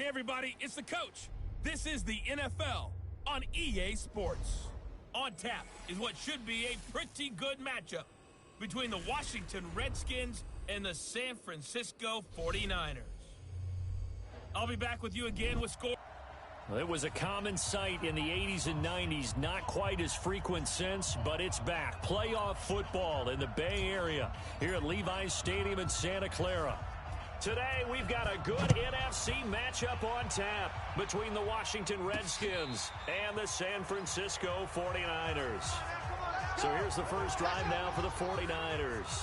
everybody, it's the coach. This is the NFL on EA Sports. On tap is what should be a pretty good matchup between the Washington Redskins and the San Francisco 49ers. I'll be back with you again with score. Well, it was a common sight in the 80s and 90s, not quite as frequent since, but it's back. Playoff football in the Bay Area here at Levi's Stadium in Santa Clara. Today, we've got a good NFC matchup on tap between the Washington Redskins and the San Francisco 49ers. So here's the first drive now for the 49ers.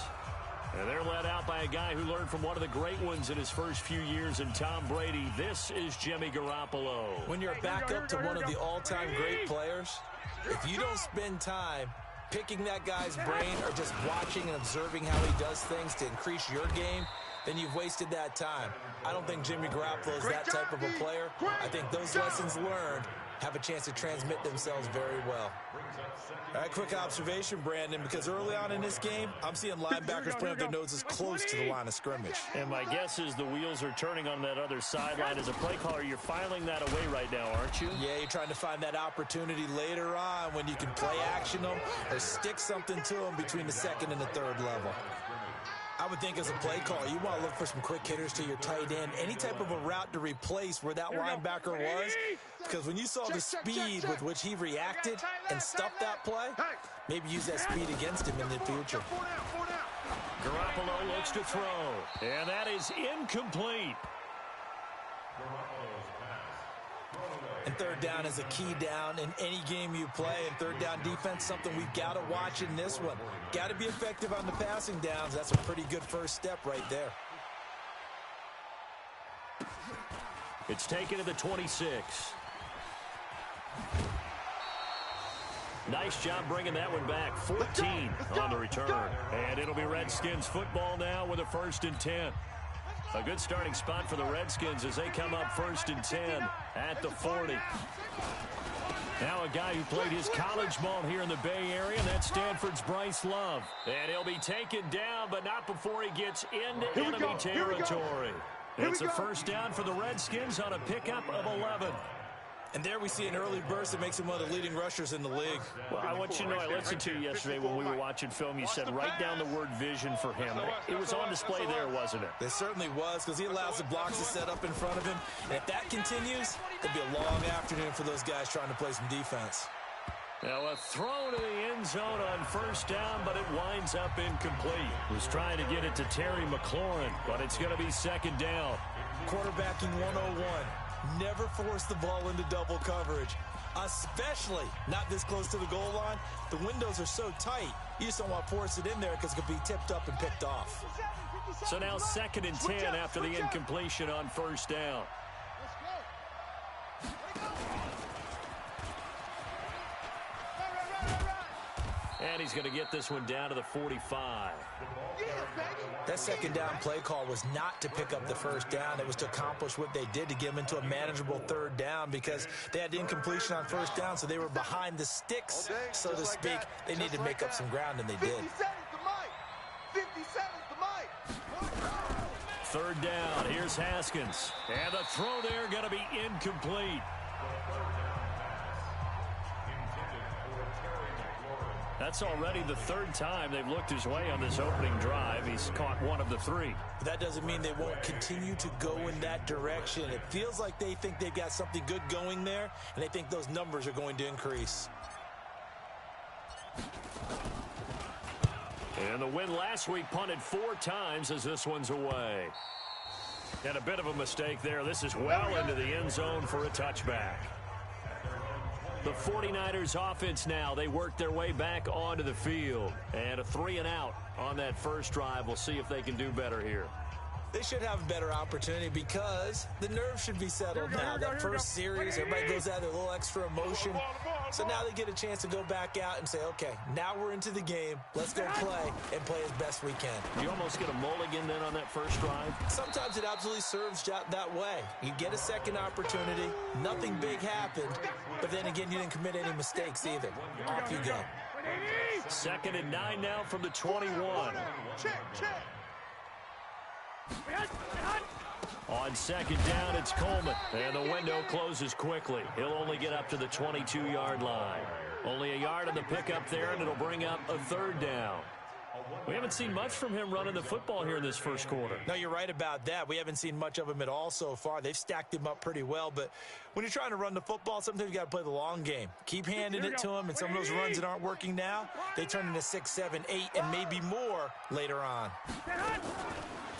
And they're led out by a guy who learned from one of the great ones in his first few years in Tom Brady. This is Jimmy Garoppolo. When you're back up to one of the all-time great players, if you don't spend time picking that guy's brain or just watching and observing how he does things to increase your game, then you've wasted that time. I don't think Jimmy Garoppolo is that type of a player. I think those lessons learned have a chance to transmit themselves very well. All right, quick observation, Brandon, because early on in this game, I'm seeing linebackers putting up their noses close to the line of scrimmage. And my guess is the wheels are turning on that other sideline. As a play caller, you're filing that away right now, aren't you? Yeah, you're trying to find that opportunity later on when you can play action them or stick something to them between the second and the third level. I would think as a play caller, you want to look for some quick hitters to your tight end, any type of a route to replace where that linebacker was, because when you saw the speed with which he reacted and stuffed that play, maybe use that speed against him in the future. Garoppolo looks to throw, and that is incomplete. And third down is a key down in any game you play. And third down defense, something we've got to watch in this one. Got to be effective on the passing downs. That's a pretty good first step right there. It's taken to the 26. Nice job bringing that one back. 14 on the return. And it'll be Redskins football now with a 1st and 10. A good starting spot for the Redskins as they come up 1st and 10 at the 40. Now a guy who played his college ball here in the Bay Area, and that's Stanford's Bryce Love. And he'll be taken down, but not before he gets into enemy territory. It's a first down for the Redskins on a pickup of 11. And there we see an early burst that makes him one of the leading rushers in the league. Well, I want you to know, I listened to you yesterday when we were watching film. You said write down the word vision for him. It was on display there, wasn't it? It certainly was, because he allows the blocks to set up in front of him. And if that continues, it'll be a long afternoon for those guys trying to play some defense. Now a throw to the end zone on first down, but it winds up incomplete. Was trying to get it to Terry McLaurin, but it's going to be second down. Quarterbacking 101. Never force the ball into double coverage, especially not this close to the goal line. The windows are so tight, you just don't want to force it in there because it could be tipped up and picked off. So now 2nd and 10 after the incompletion on first down. And he's going to get this one down to the 45. That second down play call was not to pick up the first down. It was to accomplish what they did, to get them into a manageable third down, because they had incompletion on first down, so they were behind the sticks, so to speak. They needed to make up some ground, and they did. 3rd down. Here's Haskins. And the throw there going to be incomplete. That's already the 3rd time they've looked his way on this opening drive. He's caught 1 of the 3. But that doesn't mean they won't continue to go in that direction. It feels like they think they've got something good going there, and they think those numbers are going to increase. And the win last week punted 4 times as this one's away. And a bit of a mistake there. This is well into the end zone for a touchback. The 49ers offense now, they work their way back onto the field. And a 3-and-out on that first drive. We'll see if they can do better here. They should have a better opportunity because the nerves should be settled now. That first series, everybody goes out with a little extra emotion. So now they get a chance to go back out and say, okay, now we're into the game. Let's go play and play as best we can. You almost get a mulligan then on that first drive? Sometimes it absolutely serves that way. You get a second opportunity. Nothing big happened. But then again, you didn't commit any mistakes either. Off you go. 2nd and 9 now from the 21. Check. On second down, it's Coleman. And the window closes quickly. He'll only get up to the 22-yard line. Only a yard on the pickup there, and it'll bring up a third down. We haven't seen much from him running the football here in this first quarter. No, you're right about that. We haven't seen much of him at all so far. They've stacked him up pretty well, but when you're trying to run the football, sometimes you got to play the long game. Keep handing it to him, and some of those runs that aren't working now, they turn into 6, 7, 8, and maybe more later on.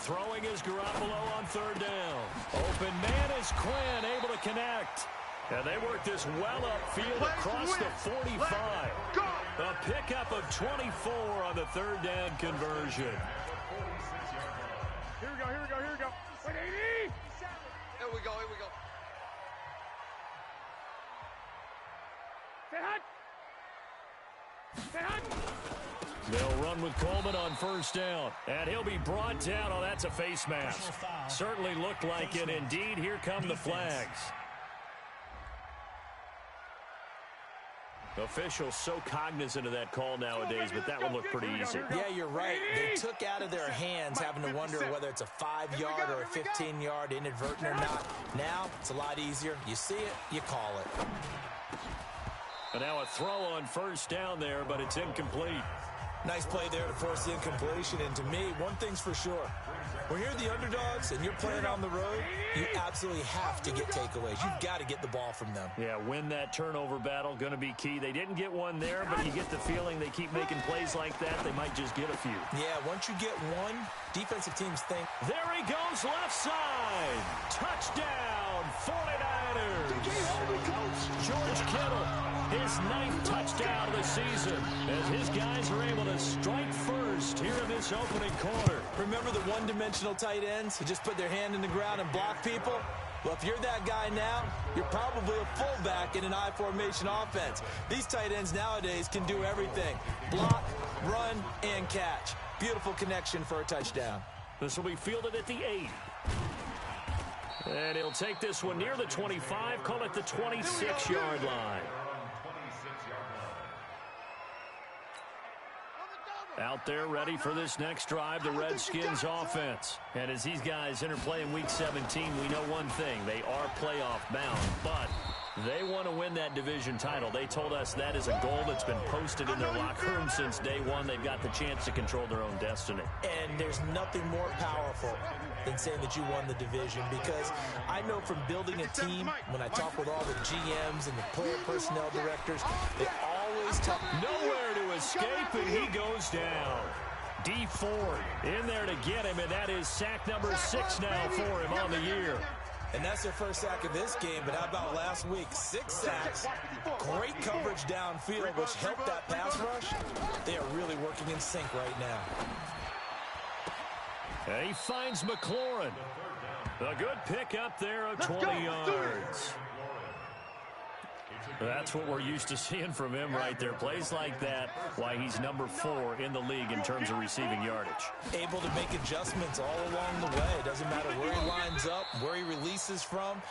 Throwing is Garoppolo on third down. Open man is Quinn, able to connect. And they work this well upfield across the 45. A pickup of 24 on the third down conversion. Here we go. Wait, 80! Here we go. Say hut! They'll run with Coleman on first down. And he'll be brought down. Oh, that's a face mask. Certainly looked like it. Indeed, here come the flags. Officials so cognizant of that call nowadays, but that one looked pretty easy. Yeah, you're right. They took out of their hands having to wonder whether it's a 5-yard or a 15-yard inadvertent or not. Now, it's a lot easier. You see it, you call it. And now a throw on first down there, but it's incomplete. Nice play there to force the incompletion. And to me, one thing's for sure. When you're the underdogs and you're playing on the road, you absolutely have to get takeaways. You've got to get the ball from them. Yeah, win that turnover battle, going to be key. They didn't get one there, but you get the feeling they keep making plays like that, they might just get a few. Yeah, once you get one, defensive teams think. There he goes, left side. Touchdown, 49ers. George Kittle, his 9th touchdown of the season, as his guys are able to strike first here in this opening quarter. Remember the one-dimensional tight ends who just put their hand in the ground and block people? Well, if you're that guy now, you're probably a fullback in an I-formation offense. These tight ends nowadays can do everything. Block, run, and catch. Beautiful connection for a touchdown. This will be fielded at the 8. And he'll take this one near the 25, call it the 26-yard line. Out there ready for this next drive, the Redskins offense. And as these guys interplay in Week 17, we know one thing. They are playoff bound, but they want to win that division title. They told us that is a goal that's been posted in their locker room since day one. They've got the chance to control their own destiny. And there's nothing more powerful than saying that you won the division, because I know from building a team, when I talk with all the GMs and the player personnel directors, they always talk. Nowhere to escape, and he goes down. D Ford in there to get him, and that is sack number 6 now for him on the year. And that's their first sack of this game, but how about last week? 6 sacks, great coverage downfield, which helped that pass rush. They are really working in sync right now. And he finds McLaurin. A good pick up there of 20 yards. That's what we're used to seeing from him right there. Plays like that, why he's number 4 in the league in terms of receiving yardage. Able to make adjustments all along the way. It doesn't matter where he lines up, where he releases from.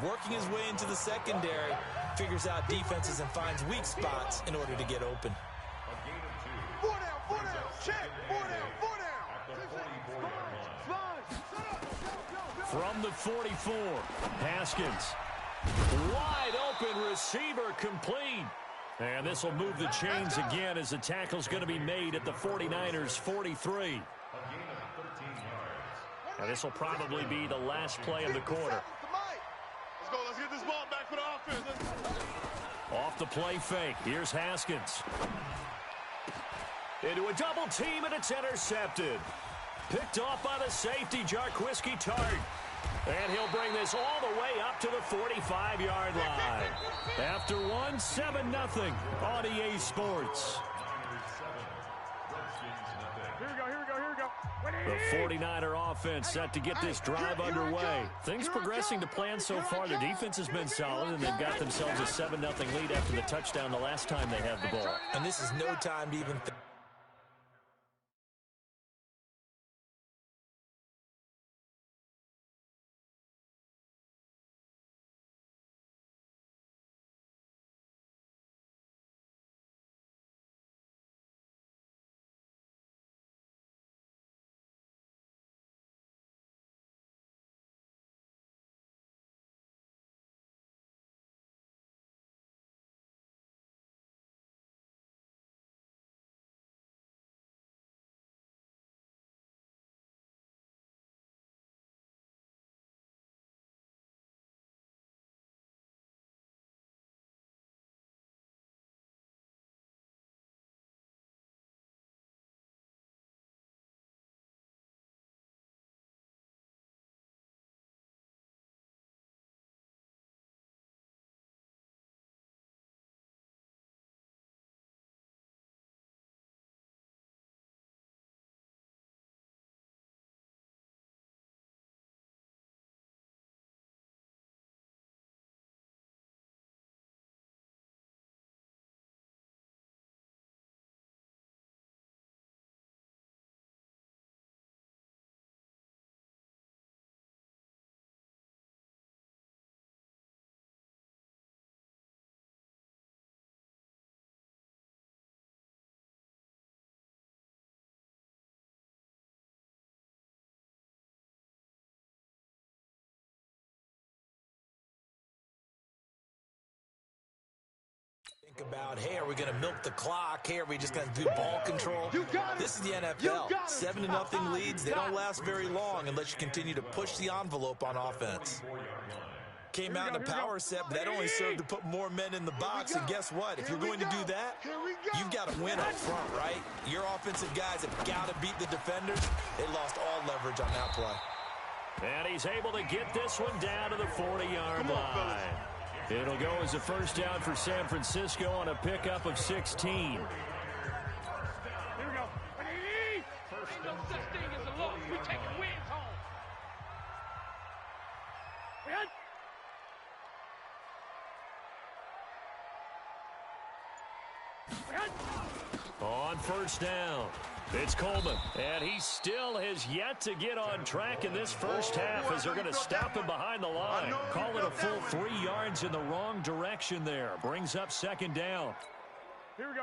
Working his way into the secondary, figures out defenses and finds weak spots in order to get open. 4 down, check, 4 down. From the 44, Haskins. Wide open receiver complete. And this will move the chains again as the tackle's going to be made at the 49ers 43. And this will probably be the last play of the quarter. Let's go. Let's get this ball back for the offense. Off the play fake. Here's Haskins. Into a double team, and it's intercepted. Picked off by the safety, Jarquiski Tart. And he'll bring this all the way up to the 45-yard line. After 1, 7-0 on EA Sports. Here we go. The 49er offense set to get this drive underway. Things progressing to plan so far. Their defense has been solid, and they've got themselves a 7-0 lead after the touchdown the last time they had the ball. And this is no time to even think. Think about, hey, are we going to milk the clock? Hey, are we just going to do ball control? This is the NFL. 7-0 leads, they don't last very long unless you continue to push the envelope on offense. Came out in a power set, but that only served to put more men in the box. And guess what? If you're going to do that, you've got to win up front, right? Your offensive guys have got to beat the defenders. They lost all leverage on that play. And he's able to get this one down to the 40-yard line. It'll go as a first down for San Francisco on a pickup of 16. Here we go. Ain't no such thing as a loss. We taking wins home. On first down, it's Coleman, and he still has yet to get on track in this first half as they're going to stop him behind the line. Call it a full 3 yards in the wrong direction there. Brings up second down.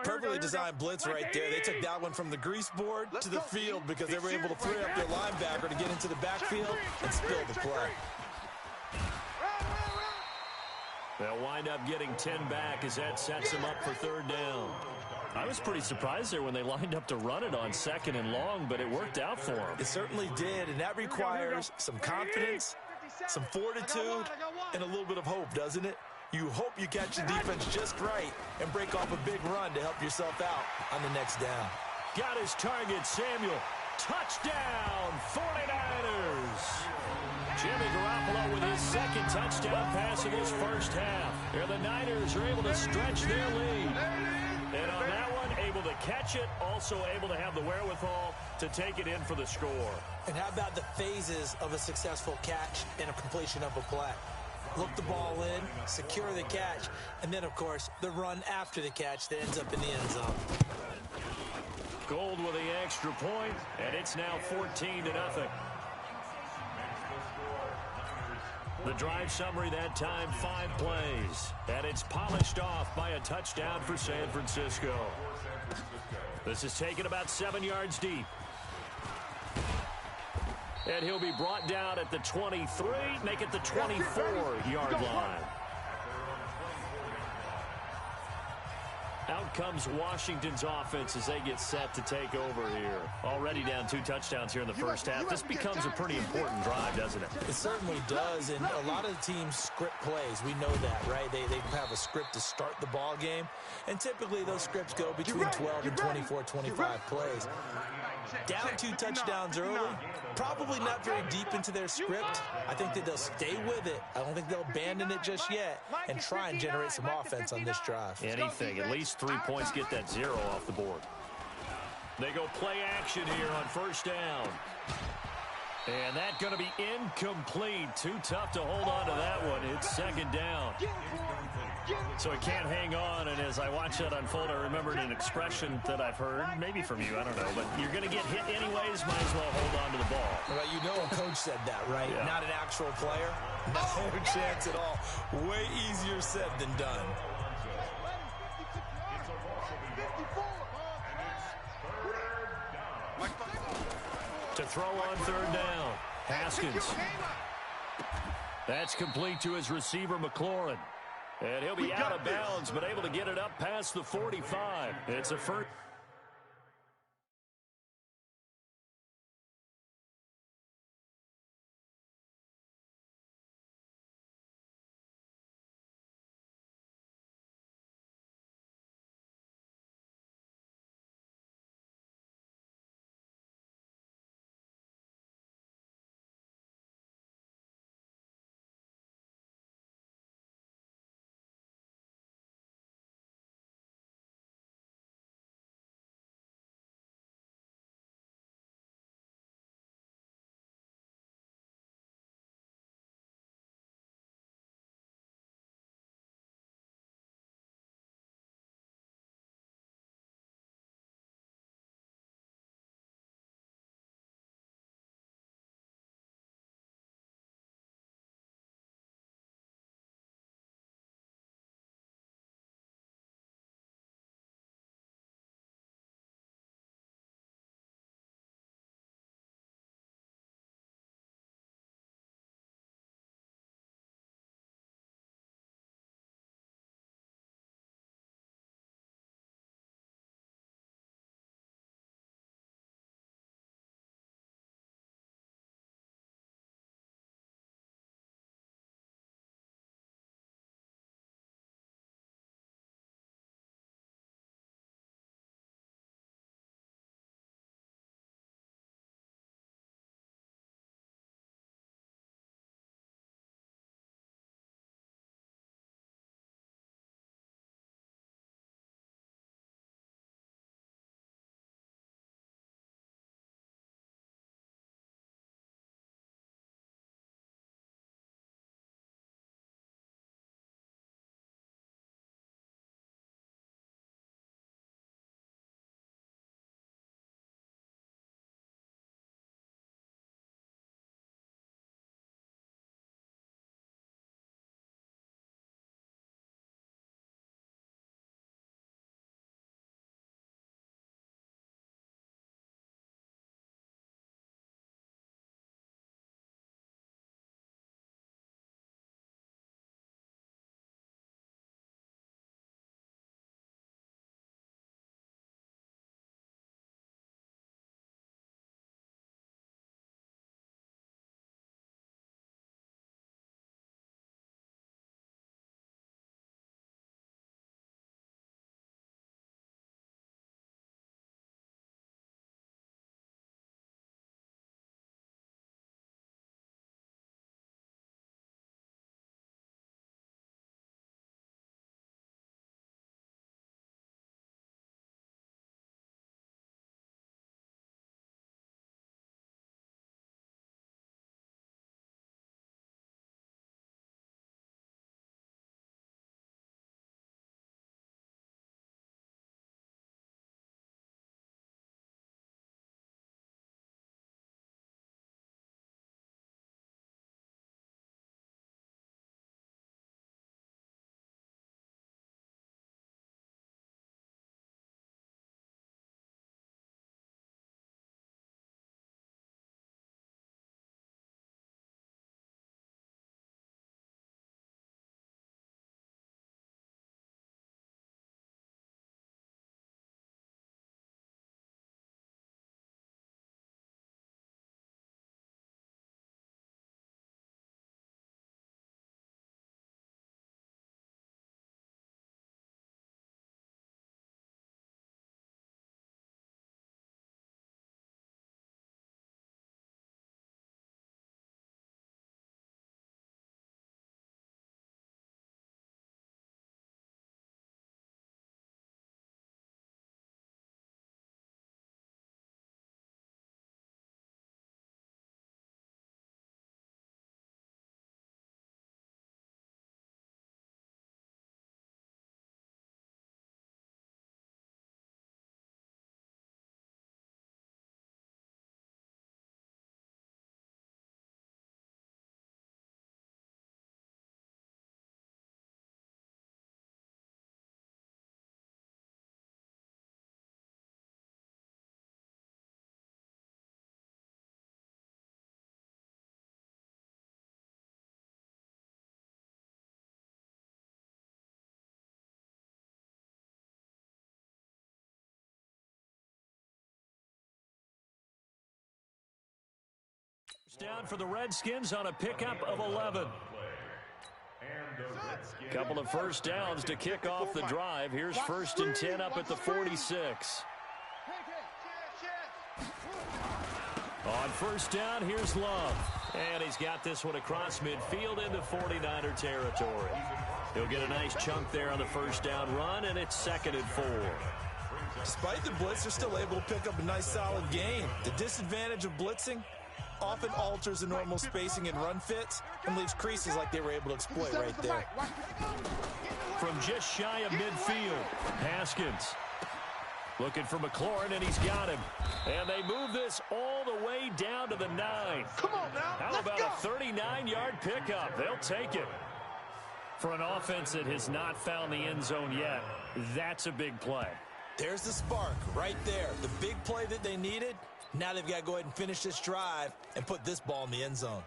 Perfectly designed blitz right there. They took that one from the grease board to the field because they were able to free up their linebacker to get into the backfield and spill the play. They'll wind up getting 10 back as that sets them up for third down. I was pretty surprised there when they lined up to run it on second and long, but it worked out for them. It certainly did, and that requires some confidence, some fortitude, and a little bit of hope, doesn't it? You hope you catch the defense just right and break off a big run to help yourself out on the next down. Got his target, Samuel. Touchdown, 49ers. Jimmy Garoppolo with his second touchdown pass of this first half. Here the Niners are able to stretch their lead. And on that one, able to catch it, also able to have the wherewithal to take it in for the score. And how about the phases of a successful catch and a completion of a play? Look the ball in, secure the catch, and then, of course, the run after the catch that ends up in the end zone. Gold with the extra point, and it's now 14-0. The drive summary that time, 5 plays. And it's polished off by a touchdown for San Francisco. This is taken about 7 yards deep. And he'll be brought down at the 23, make it the 24-yard line. Out comes Washington's offense as they get set to take over here. Already down 2 touchdowns here in the first half. This becomes a pretty important drive, doesn't it? It certainly does, and a lot of the teams script plays. We know that, right? They have a script to start the ball game, and typically those scripts go between 12 and 24, 25 plays. Down 2 touchdowns early, probably not very deep into their script. I think that they'll stay with it. I don't think they'll abandon it just yet and try and generate some offense on this drive. Anything, at least 3 points, get that 0 off the board. They go play action here on first down. And that's going to be incomplete. Too tough to hold on to that one. It's second down. So it can't hang on, and as I watch that unfold, I remembered an expression that I've heard, maybe from you, I don't know, but you're going to get hit anyways, might as well hold on to the ball. Well, you know a coach said that, right? Yeah. Not an actual player. No chance at all. Way easier said than done. To throw on third down, Haskins. That's complete to his receiver, McLaurin. And he'll be out of bounds, but able to get it up past the 45. It's a first. down for the Redskins on a pickup of 11. Couple of first downs to kick off the drive. Here's 1st and 10 up at the 46. On first down, here's Love. And he's got this one across midfield into 49er territory. He'll get a nice chunk there on the first down run, and it's 2nd and 4. Despite the blitz, they're still able to pick up a nice solid gain. The disadvantage of blitzing often alters the normal spacing and run fits and leaves creases like they were able to exploit right there. From just shy of midfield, Haskins looking for McLaurin, and he's got him. And they move this all the way down to the 9. Come on now. How about a 39-yard pickup? They'll take it. For an offense that has not found the end zone yet, that's a big play. There's the spark right there. The big play that they needed. Now they've got to go ahead and finish this drive and put this ball in the end zone.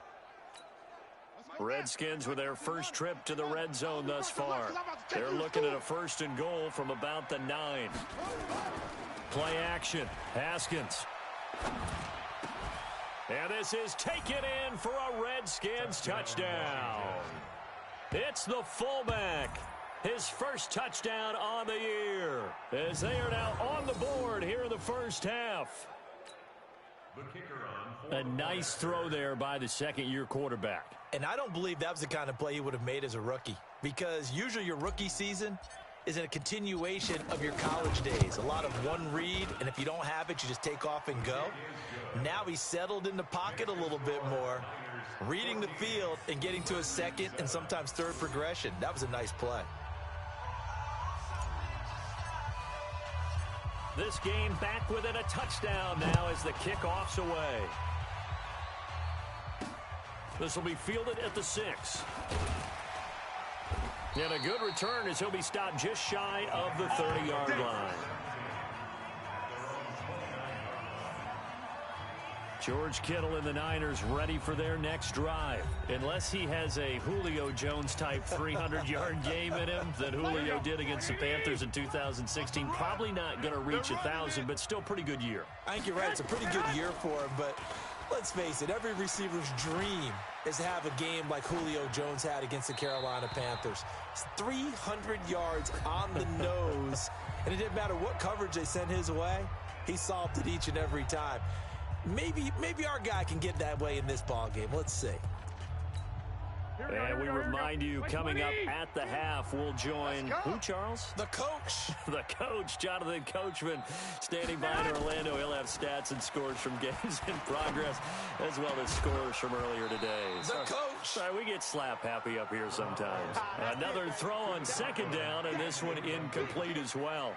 Redskins with their first trip to the red zone thus far. They're looking at a 1st and goal from about the 9. Play action. Haskins. And this is taken in for a Redskins touchdown. It's the fullback. His first touchdown on the year, as they are now on the board here in the first half. A nice throw there by the second-year quarterback. And I don't believe that was the kind of play he would have made as a rookie, because usually your rookie season is a continuation of your college days. A lot of one read, and if you don't have it, you just take off and go. Now he's settled in the pocket a little bit more, reading the field and getting to a second and sometimes third progression. That was a nice play. This game back within a touchdown now as the kickoff's away. This will be fielded at the 6. And a good return as he'll be stopped just shy of the 30-yard line. George Kittle and the Niners ready for their next drive. Unless he has a Julio Jones-type 300-yard game in him that Julio did against the Panthers in 2016. Probably not going to reach 1,000, but still pretty good year. I think you're right. It's a pretty good year for him, but let's face it, every receiver's dream is to have a game like Julio Jones had against the Carolina Panthers. It's 300 yards on the nose, and it didn't matter what coverage they sent his way. He solved it each and every time. Maybe our guy can get that way in this ball game. Let's see. And we remind you, coming up at the half, we'll join who, Charles? The coach. The coach, Jonathan Coachman, standing by in Orlando. He'll have stats and scores from games in progress, as well as scores from earlier today. The coach. Sorry, we get slap happy up here sometimes. Another throw on 2nd down, and this one incomplete as well.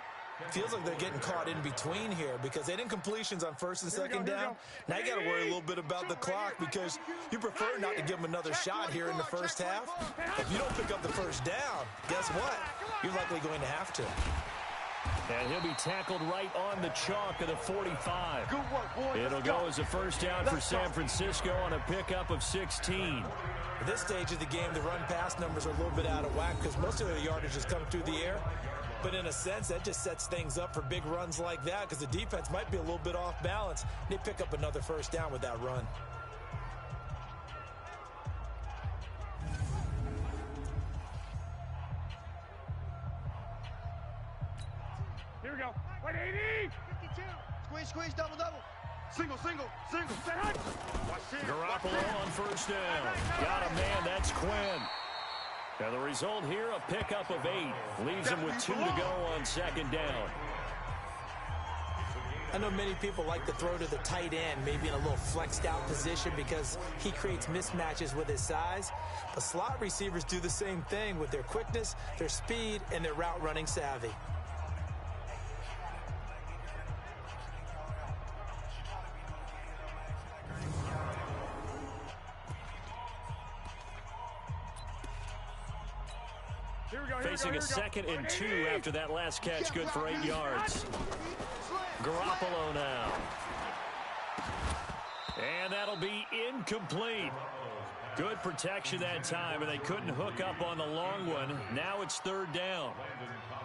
Feels like they're getting caught in between here because they had incompletions on 1st and 2nd down. Now you got to worry a little bit about the clock because you prefer not to give them another shot here in the first half. If you don't pick up the first down, guess what? You're likely going to have to. And he'll be tackled right on the chalk of the 45. It'll go as a first down for San Francisco on a pickup of 16. At this stage of the game, the run-pass numbers are a little bit out of whack because most of the yardage is coming through the air. But in a sense, that just sets things up for big runs like that because the defense might be a little bit off balance. They pick up another first down with that run. Here we go. 180. 52. Squeeze, double. Single. Garoppolo on first down. Got a man, that's Quinn. Now the result here, a pickup of 8. Leaves him with 2 to go on 2nd down. I know many people like to throw to the tight end, maybe in a little flexed out position because he creates mismatches with his size. But slot receivers do the same thing with their quickness, their speed, and their route running savvy. Facing a 2nd and 2 after that last catch, good for 8 yards. Garoppolo now. And that'll be incomplete. Good protection that time, and they couldn't hook up on the long one. Now it's 3rd down.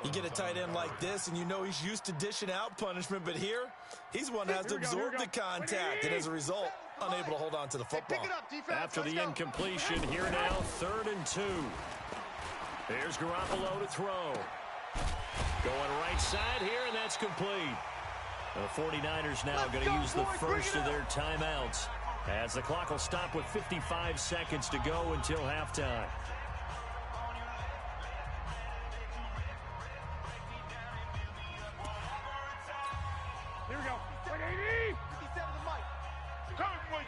You get a tight end like this, and you know he's used to dishing out punishment, but here, he's one that has to absorb the contact, and as a result, unable to hold on to the football. After the incompletion, here now, 3rd and 2. Here's Garoppolo to throw. Going right side here, and that's complete. The 49ers now going to use the first of their timeouts, as the clock will stop with 55 seconds to go until halftime. Here we go. 180. 57 the mic. Coming for you.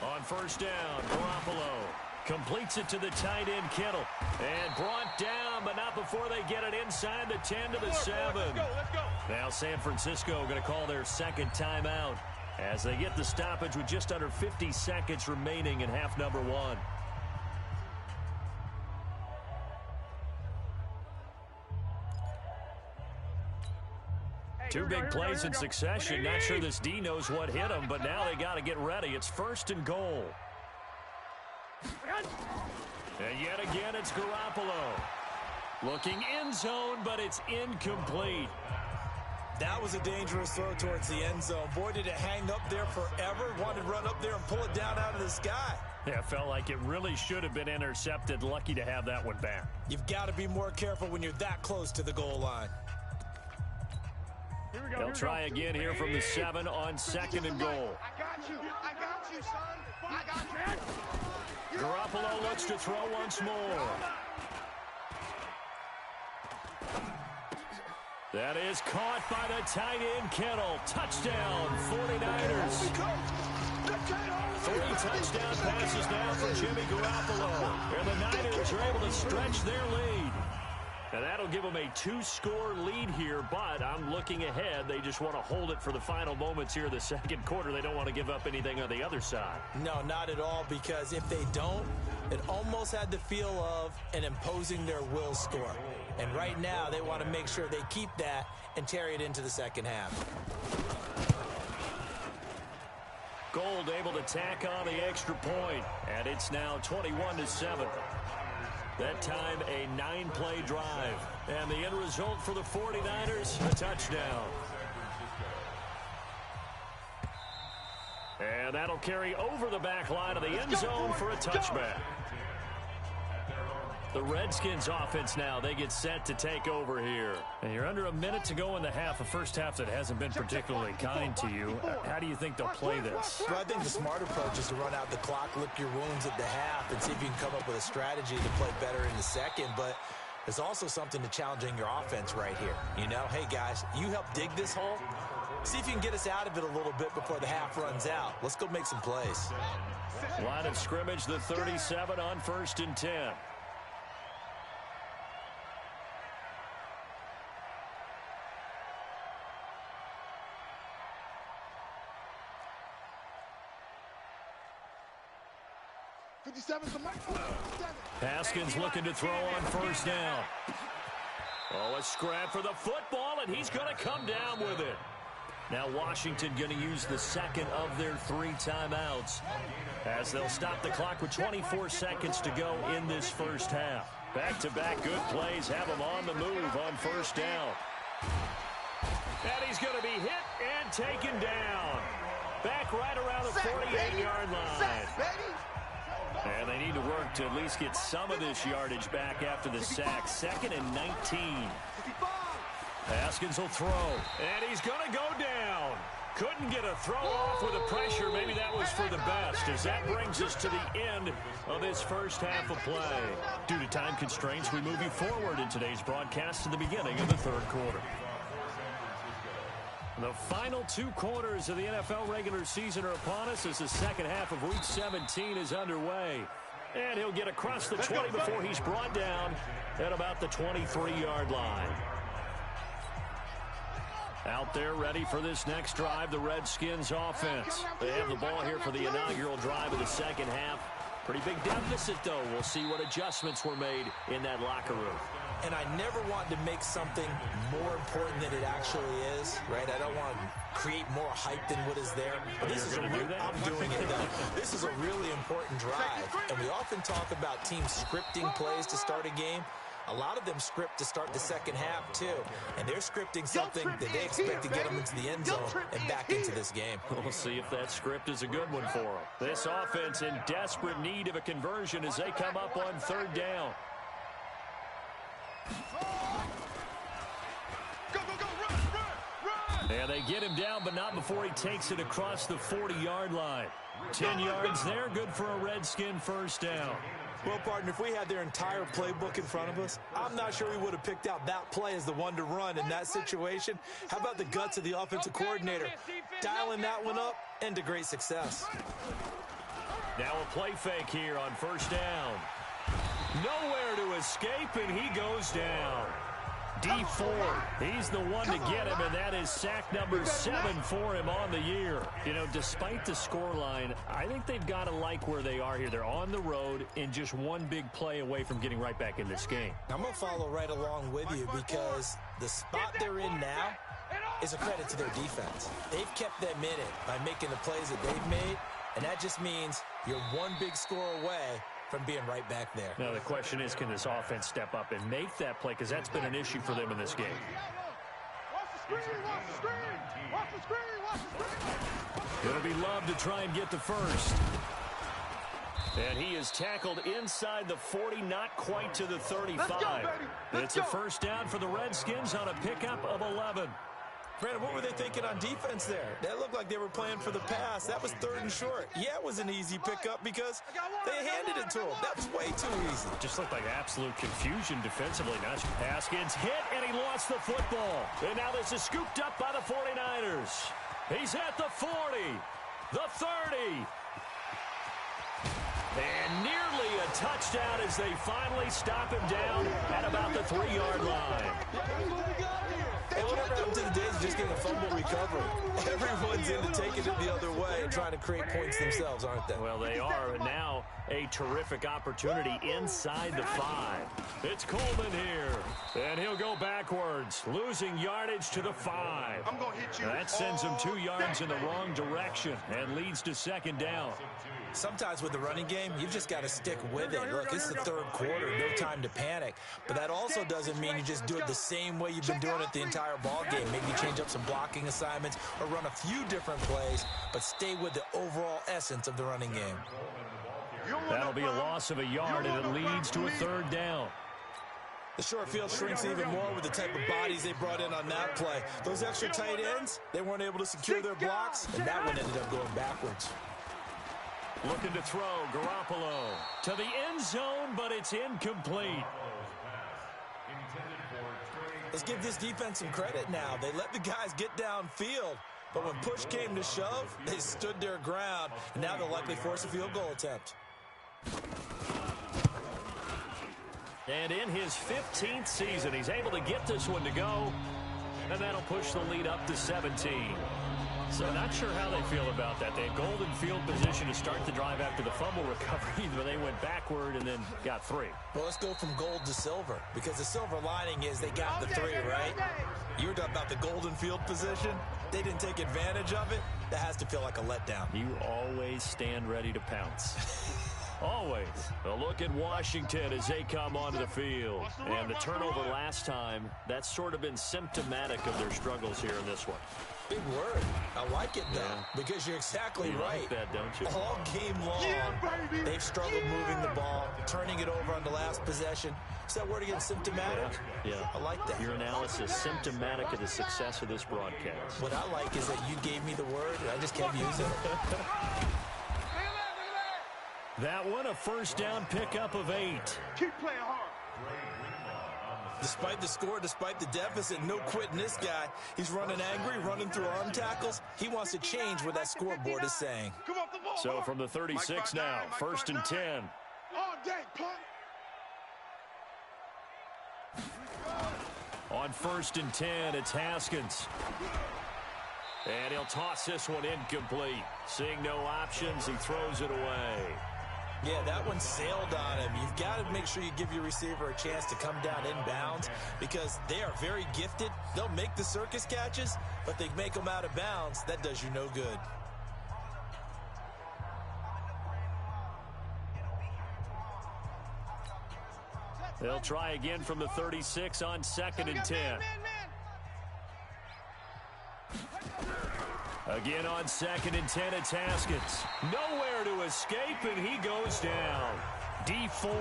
On first down, Garoppolo completes it to the tight end, Kittle. And brought down, but not before they get it inside the 10 to the 7. Let's go. Now San Francisco going to call their second timeout as they get the stoppage with just under 50 seconds remaining in half number 1. Two big plays in succession. Not sure this D knows what hit him, but now they got to get ready. It's 1st and goal. And yet again, it's Garoppolo. Looking end zone, but it's incomplete. That was a dangerous throw towards the end zone. Boy, did it hang up there forever. Wanted to run up there and pull it down out of the sky. Yeah, felt like it really should have been intercepted. Lucky to have that one back. You've got to be more careful when you're that close to the goal line. They'll try again here from the 7 on 2nd and goal. I got you, son. I got you. Garoppolo looks to throw once more. That is caught by the tight end, Kittle. Touchdown, 49ers. 3 touchdown passes now for Jimmy Garoppolo. And the Niners are able to stretch their lead. And that'll give them a 2-score lead here, but I'm looking ahead. They just want to hold it for the final moments here of the second quarter. They don't want to give up anything on the other side. No, not at all, because if they don't, it almost had the feel of an imposing their will score. And right now, they want to make sure they keep that and carry it into the second half. Gold able to tack on the extra point, and it's now 21-7. That time, a 9-play drive. And the end result for the 49ers, a touchdown. And that'll carry over the back line of the end zone for a touchback. The Redskins offense now, they get set to take over here. And you're under a minute to go in the half, a first half that hasn't been particularly kind to you. How do you think they'll play this? Well, I think the smart approach is to run out the clock, lick your wounds at the half, and see if you can come up with a strategy to play better in the second. But there's also something to challenging your offense right here. You know, hey, guys, you help dig this hole. See if you can get us out of it a little bit before the half runs out. Let's go make some plays. Line of scrimmage, the 37 on 1st and 10. Haskins looking to throw on first down. Oh, a scrap for the football, and he's going to come down with it. Now Washington going to use the second of their 3 timeouts, as they'll stop the clock with 24 seconds to go in this first half. Back-to-back good plays have him on the move on first down. And he's going to be hit and taken down. Back right around the 48-yard line. And they need to work to at least get some of this yardage back after the sack. 2nd and 19. Haskins will throw, and he's going to go down. Couldn't get a throw off with the pressure. Maybe that was for the best, as that brings us to the end of this first half of play. Due to time constraints, we move you forward in today's broadcast to the beginning of the 3rd quarter. The final 2 quarters of the NFL regular season are upon us as the second half of Week 17 is underway. And he'll get across the 20 before he's brought down at about the 23-yard line. Out there ready for this next drive, the Redskins offense. They have the ball here for the inaugural drive of the second half. Pretty big deficit, though. We'll see what adjustments were made in that locker room. And I never want to make something more important than it actually is, right? I don't want to create more hype than what is there. But this is I'm doing it, though. This is a really important drive. And we often talk about teams scripting plays to start a game. A lot of them script to start the second half, too. And they're scripting something that they expect to get them into the end zone and back into this game. We'll see if that script is a good one for them. This offense in desperate need of a conversion as they come up on third down. And they get him down, but not before he takes it across the 40-yard line. 10 yards there, good for a Redskin first down. Well, partner, if we had their entire playbook in front of us, I'm not sure we would have picked out that play as the one to run in that situation. How about the guts of the offensive coordinator? Dialing that one up and to great success. Now a play fake here on first down. Nowhere to escape, and he goes down. D Ford, he's the one to get him, and that is sack number 7 for him on the year. You know, despite the scoreline, I think they've got to like where they are here. They're on the road and just one big play away from getting right back in this game. I'm going to follow right along with you because the spot they're in now is a credit to their defense. They've kept them in it by making the plays that they've made, and that just means you're one big score away from being right back there. Now, the question is, can this offense step up and make that play? Because that's been an issue for them in this game. Watch the screen! Watch the screen! It'll be Love to try and get the first. And he is tackled inside the 40, not quite to the 35. It's a first down for the Redskins on a pickup of 11. Brandon, what were they thinking on defense there? That looked like they were playing for the pass. That was 3rd and short. Yeah, it was an easy pickup because they handed it to him. That was way too easy. Just looked like absolute confusion defensively. Now Haskins hit, and he lost the football. And now this is scooped up by the 49ers. He's at the 40, the 30. And nearly a touchdown as they finally stop him down at about the 3-yard line. And whatever happened to the days of just getting a fumble recovery? Everyone's into taking it the other way and trying to create points themselves, aren't they? Well, they are. And now a terrific opportunity inside the 5. It's Coleman here. And he'll go backwards, losing yardage to the 5. I'm going to hit you. That sends him 2 yards in the wrong direction and leads to second down. Sometimes with the running game, you've just got to stick with it. Look, it's the 3rd quarter, no time to panic. But that also doesn't mean you just do it the same way you've been doing it the entire ball game. Maybe change up some blocking assignments or run a few different plays, but stay with the overall essence of the running game. That'll be a loss of a yard, and it leads to a 3rd down. The short field shrinks even more with the type of bodies they brought in on that play. Those extra tight ends, they weren't able to secure their blocks, and that one ended up going backwards. Looking to throw, Garoppolo to the end zone, but it's incomplete. Let's give this defense some credit now. They let the guys get downfield, but when push came to shove, they stood their ground, and now they'll likely force a field goal attempt. And in his 15th season, he's able to get this one to go, and that'll push the lead up to 17. So not sure how they feel about that. They had golden field position to start the drive after the fumble recovery, but they went backward and then got 3. Well, let's go from gold to silver, because the silver lining is they got the 3, right? You were talking about the golden field position. They didn't take advantage of it. That has to feel like a letdown. You always stand ready to pounce. Always. A look at Washington as they come onto the field. And the turnover last time, that's sort of been symptomatic of their struggles here in this one. Big word. I like it, though, because you're exactly right. Like that, don't you? All game long, they've struggled moving the ball, turning it over on the last possession. Is that word again, symptomatic? Yeah. I like that. Your analysis, symptomatic of the success of this broadcast. What I like is that you gave me the word, and I just kept using it. That one, a first down pickup of 8. Keep playing hard. Despite the score, despite the deficit, no quitting this guy. He's running angry, running through arm tackles. He wants to change what that scoreboard is saying. So from the 36 now, 1st and 10. All day, punt. On 1st and 10, it's Haskins. And he'll toss this one incomplete. Seeing no options, he throws it away. Yeah, that one sailed on him. You've got to make sure you give your receiver a chance to come down inbounds because they are very gifted. They'll make the circus catches, but they make them out of bounds. That does you no good. They'll try again from the 36 on 2nd and 10. Again on 2nd and 10, it's Haskins. Nowhere to escape, and he goes down. D Ford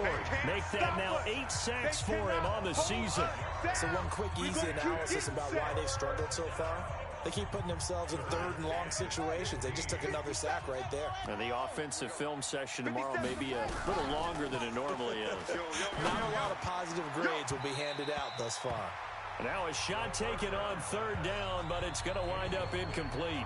make that now 8 sacks for him on the season. So one quick, easy analysis about why they've struggled so far. They keep putting themselves in 3rd and long situations. They just took another sack right there. And the offensive film session tomorrow may be a little longer than it normally is. Not a lot of positive grades will be handed out thus far. Now a shot taken on 3rd down, but it's going to wind up incomplete.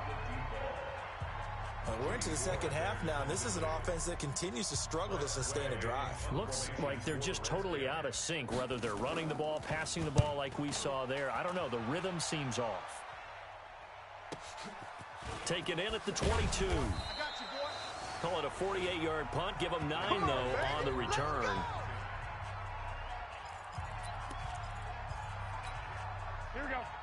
We're into the 2nd half now, and this is an offense that continues to struggle to sustain a drive. Looks like they're just totally out of sync, whether they're running the ball, passing the ball like we saw there. I don't know. The rhythm seems off. Taken in at the 22. Call it a 48-yard punt. Give them 9, though, on the return.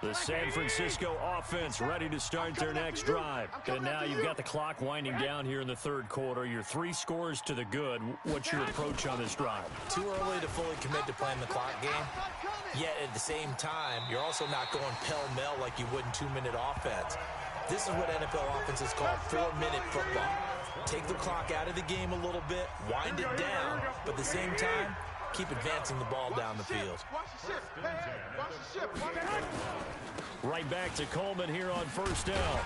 The San Francisco offense ready to start their next drive. And now you've got the clock winding down here in the 3rd quarter. You're 3 scores to the good. What's your approach on this drive? Too early to fully commit to playing the clock game. Yet at the same time, you're also not going pell-mell like you would in 2-minute offense. This is what NFL offenses call 4-minute football. Take the clock out of the game a little bit, wind it down, but at the same time, keep advancing the ball down the field. Right back to Coleman here on 1st down.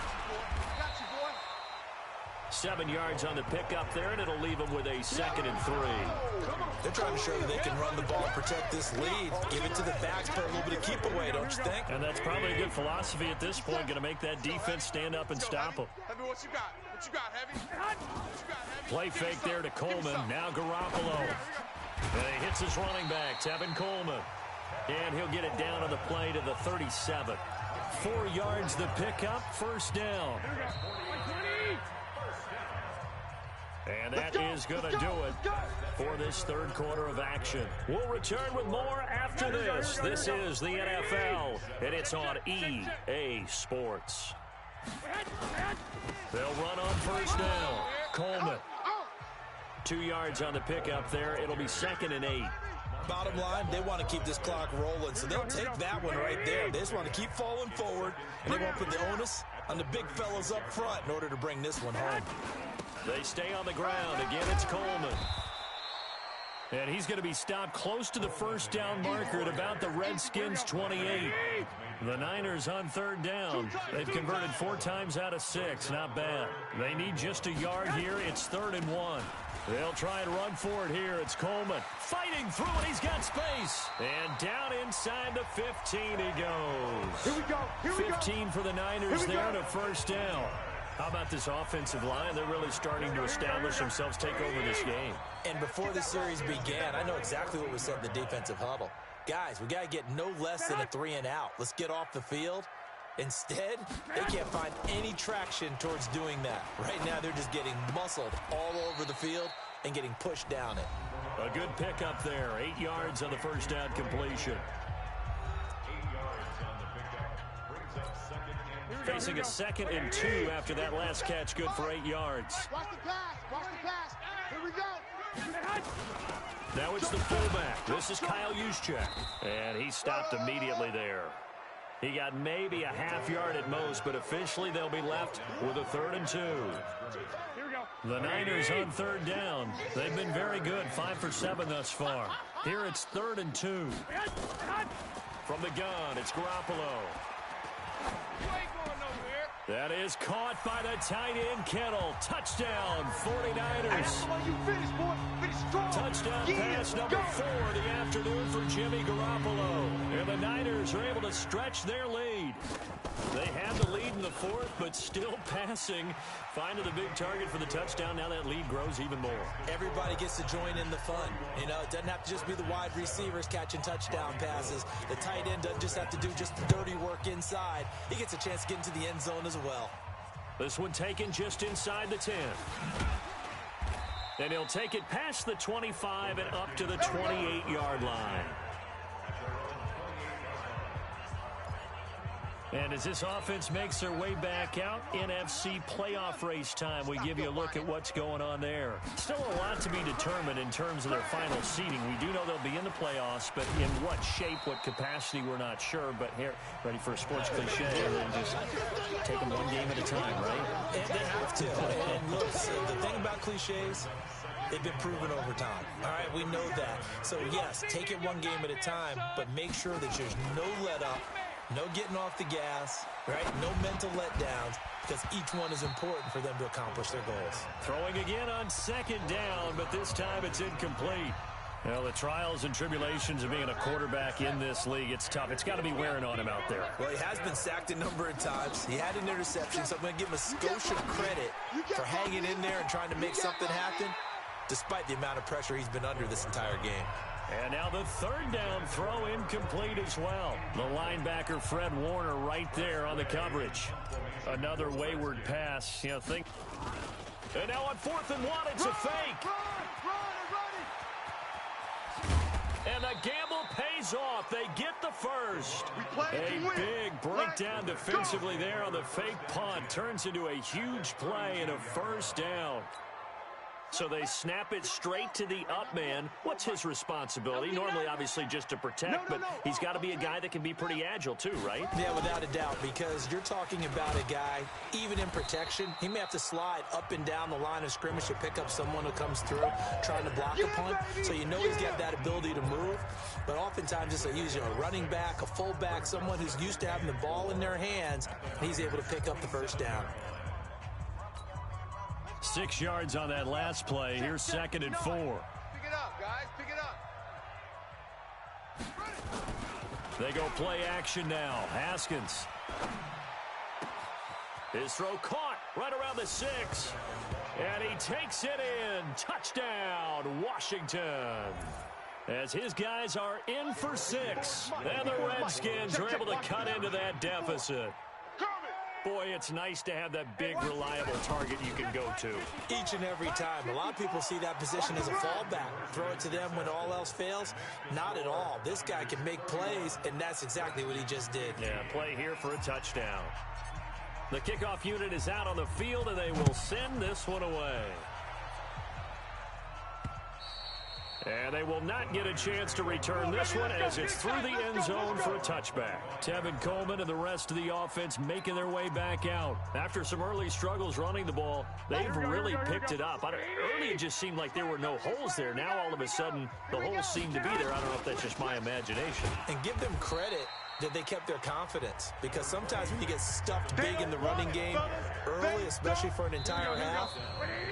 7 yards on the pickup there, and it'll leave them with a 2nd and 3. They're trying to show that they can run the ball and protect this lead. Give it to the backs, put a little bit of keep away, don't you think? And that's probably a good philosophy at this point, going to make that defense stand up and stop them. What you got? What you got, Heavy? Play fake there to Coleman. Now Garoppolo. And he hits his running back, Tevin Coleman. And he'll get it down on the play to the 37. 4 yards the pickup, 1st down. And that is going to do it for this 3rd quarter of action. We'll return with more after this. This is the NFL, and it's on EA Sports. They'll run on 1st down. Coleman. 2 yards on the pickup there. It'll be 2nd and 8. Bottom line, they want to keep this clock rolling, so they'll take that one right there. They just want to keep falling forward, and they won't put the onus on the big fellas up front in order to bring this one home. They stay on the ground. Again, it's Coleman. And he's going to be stopped close to the 1st down marker at about the Redskins' 28. The Niners on 3rd down. They've converted 4 times out of 6. Not bad. They need just a yard here. It's 3rd and 1. They'll try and run for it here. It's Coleman fighting through it. He's got space. And down inside the 15 he goes. Here we go. 15 for the Niners there to 1st down. How about this offensive line? They're really starting to establish themselves, take over this game. And before the series began, I know exactly what was said in the defensive huddle. Guys, we got to get no less than a 3-and-out. Let's get off the field. Instead, they can't find any traction towards doing that. Right now, they're just getting muscled all over the field and getting pushed down it. A good pickup there. 8 yards on the 1st down completion. Facing a 2nd and 2 after that last catch. Good for 8 yards. Watch the pass. Watch the pass. Here we go. Now it's the fullback. This is Kyle Juszczyk. And he stopped immediately there. He got maybe a half yard at most, but officially they'll be left with a 3rd and 2. Here we go. The Niners on 3rd down. They've been very good, 5 for 7 thus far. Here it's 3rd and 2. From the gun, it's Garoppolo. That is caught by the tight end, Kittle. Touchdown, 49ers. Touchdown pass number 4 of the afternoon for Jimmy Garoppolo. And the Niners are able to stretch their lead. They had the lead in the 4th, but still passing. Finding the big target for the touchdown. Now that lead grows even more. Everybody gets to join in the fun. You know, it doesn't have to just be the wide receivers catching touchdown passes. The tight end doesn't just have to do just the dirty work inside. He gets a chance to get into the end zone as well. This one taken just inside the 10. And he'll take it past the 25 and up to the 28-yard line. And as this offense makes their way back out, NFC playoff race time, we give you a look at what's going on there. Still a lot to be determined in terms of their final seeding. We do know they'll be in the playoffs, but in what shape, what capacity, we're not sure. But here, ready for a sports cliche, and just take them one game at a time, right? And they have to. And look, the thing about cliches, they've been proven over time. All right, we know that. So, yes, take it one game at a time, but make sure that there's no let-up, no getting off the gas, right? No mental letdowns, because each one is important for them to accomplish their goals. Throwing again on second down, but this time it's incomplete. Well, the trials and tribulations of being a quarterback in this league, it's tough. It's got to be wearing on him out there. Well, he has been sacked a number of times. He had an interception, so I'm going to give him a skosh of credit for hanging in there and trying to make something happen, despite the amount of pressure he's been under this entire game. And now the third down throw incomplete as well. The linebacker, Fred Warner, right there on the coverage. Another wayward pass. You know, and now on 4th and 1, it's a fake. And the gamble pays off. They get the first. A big breakdown defensively there on the fake punt. Turns into a huge play and a first down. So they snap it straight to the up man. What's his responsibility? Normally, obviously, just to protect, but he's got to be a guy that can be pretty agile too, right? Yeah, without a doubt, because you're talking about a guy, even in protection, he may have to slide up and down the line of scrimmage to pick up someone who comes through trying to block a punt. So you know he's got that ability to move, but oftentimes it's usually a running back, a fullback, someone who's used to having the ball in their hands, and he's able to pick up the first down. 6 yards on that last play. Here's 2nd and 4. Pick it up, guys. Pick it up. They go play action now. Haskins. His throw caught right around the 6. And he takes it in. Touchdown, Washington. As his guys are in for 6. And the Redskins are able to cut into that deficit. Boy, it's nice to have that big, reliable target you can go to. Each and every time. A lot of people see that position as a fallback. Throw it to them when all else fails. Not at all. This guy can make plays, and that's exactly what he just did. Yeah, play here for a touchdown. The kickoff unit is out on the field, and they will send this one away. And they will not get a chance to return this one as it's through the end zone for a touchback. Tevin Coleman and the rest of the offense making their way back out. After some early struggles running the ball, they've really picked it up. Early it just seemed like there were no holes there. Now all of a sudden the holes seem to be there. I don't know if that's just my imagination. And give them credit that they kept their confidence, because sometimes when you get stuffed big in the running game early, especially for an entire half,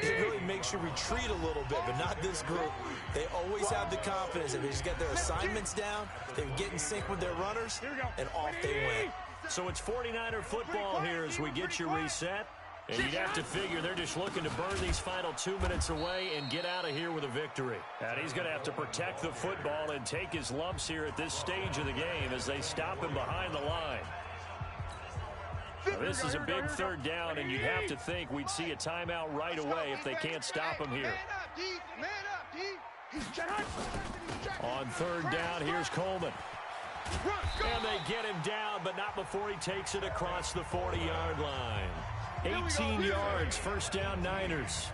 it really makes you retreat a little bit, but not this group. They always have the confidence. If they just get their assignments down, they get in sync with their runners, and off they went. So it's 49er football here as we get you reset. And you'd have to figure they're just looking to burn these final 2 minutes away and get out of here with a victory. And he's going to have to protect the football and take his lumps here at this stage of the game as they stop him behind the line. Now, this is a big third down, and you'd have to think we'd see a timeout right away if they can't stop him here. On third down, here's Coleman. And they get him down, but not before he takes it across the 40-yard line. 18 yards, first down Niners.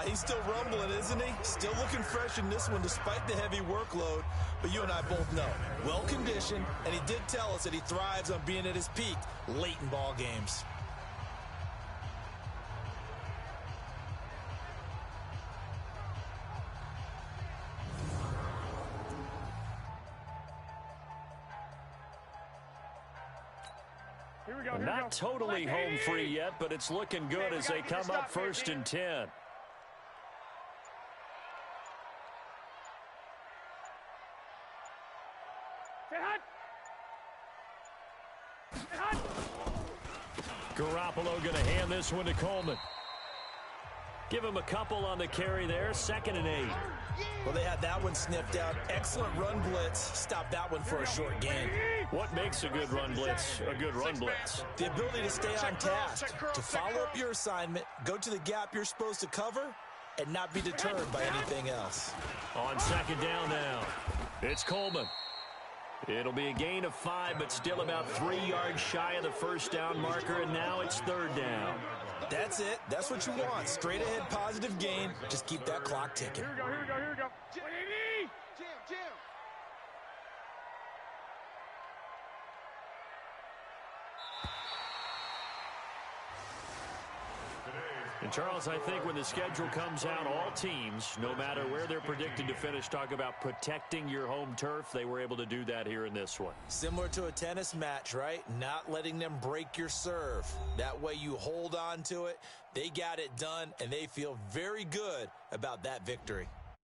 He's still rumbling, isn't he? Still looking fresh in this one despite the heavy workload. But you and I both know, well-conditioned, and he did tell us that he thrives on being at his peak late in ball games. Not totally home free yet, but it's looking good as they come up 1st and 10. Garoppolo going to hand this one to Coleman. Give him a couple on the carry there, 2nd and 8. Well, they had that one sniffed out. Excellent run blitz. Stop that one for a short gain. What makes a good run blitz a good run blitz? The ability to stay on task, to follow up your assignment, go to the gap you're supposed to cover, and not be deterred by anything else. On 2nd down now, it's Coleman. It'll be a gain of 5, but still about 3 yards shy of the first down marker, and now it's 3rd down. That's it. That's what you want. Straight ahead positive gain. Just keep that clock ticking. Here we go, here we go, here we go. Jam, jam. And Charles, I think when the schedule comes out, all teams, no matter where they're predicted to finish, talk about protecting your home turf. They were able to do that here in this one. Similar to a tennis match, right? Not letting them break your serve. That way you hold on to it. They got it done, and they feel very good about that victory.